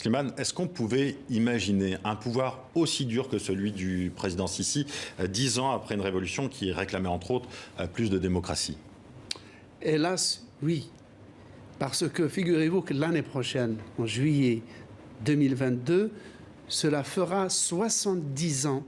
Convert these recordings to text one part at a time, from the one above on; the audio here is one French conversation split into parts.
Slimane, est-ce qu'on pouvait imaginer un pouvoir aussi dur que celui du président Sisi, 10 ans après une révolution qui réclamait entre autres plus de démocratie? Hélas, oui. Parce que figurez-vous que l'année prochaine, en juillet 2022, cela fera 70 ans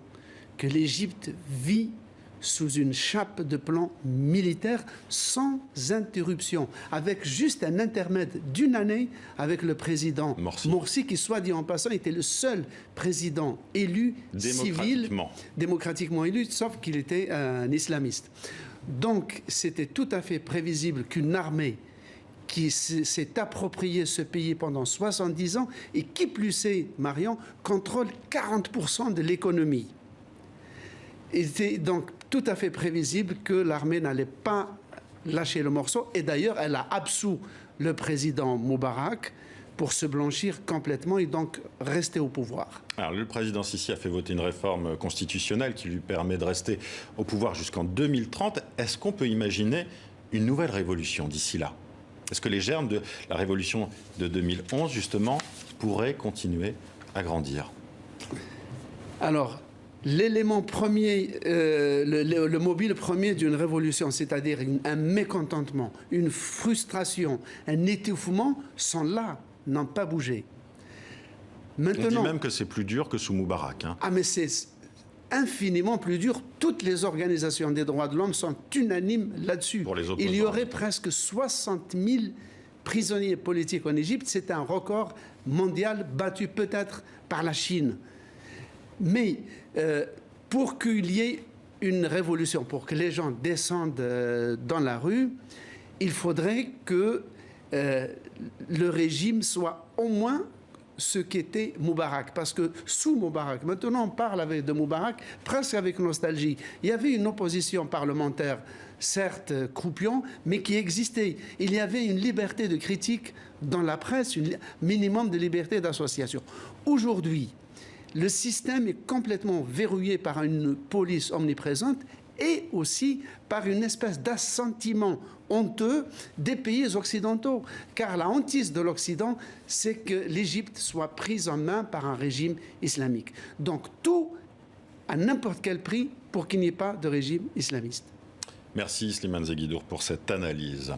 que l'Égypte vit sous une chape de plomb militaire sans interruption, avec juste un intermède d'une année avec le président Morsi, qui, soit dit en passant, était le seul président élu civil, démocratiquement élu, sauf qu'il était un islamiste. Donc, c'était tout à fait prévisible qu'une armée qui s'est approprié ce pays pendant 70 ans et qui plus est, Marion, contrôle 40% de l'économie. Il était donc tout à fait prévisible que l'armée n'allait pas lâcher le morceau. Et d'ailleurs, elle a absous le président Moubarak pour se blanchir complètement et donc rester au pouvoir. Alors, le président Sisi a fait voter une réforme constitutionnelle qui lui permet de rester au pouvoir jusqu'en 2030. Est-ce qu'on peut imaginer une nouvelle révolution d'ici là? Est-ce que les germes de la révolution de 2011, justement, pourraient continuer à grandir? Alors, l'élément premier, le mobile premier d'une révolution, c'est-à-dire un mécontentement, une frustration, un étouffement, sont là, n'ont pas bougé. Maintenant, on dit même que c'est plus dur que sous Moubarak. Ah, mais c'est infiniment plus dur. Toutes les organisations des droits de l'homme sont unanimes là-dessus. Il y aurait presque 60 000 prisonniers politiques en Égypte. C'est un record mondial battu peut-être par la Chine. Mais pour qu'il y ait une révolution, pour que les gens descendent dans la rue, il faudrait que le régime soit au moins ce qu'était Moubarak. Parce que sous Moubarak, maintenant on parle de Moubarak presque avec nostalgie. Il y avait une opposition parlementaire, certes croupion, mais qui existait. Il y avait une liberté de critique dans la presse, un minimum de liberté d'association. Aujourd'hui, le système est complètement verrouillé par une police omniprésente et aussi par une espèce d'assentiment honteux des pays occidentaux. Car la hantise de l'Occident, c'est que l'Égypte soit prise en main par un régime islamique. Donc tout à n'importe quel prix pour qu'il n'y ait pas de régime islamiste. Merci Slimane Zeguidour pour cette analyse.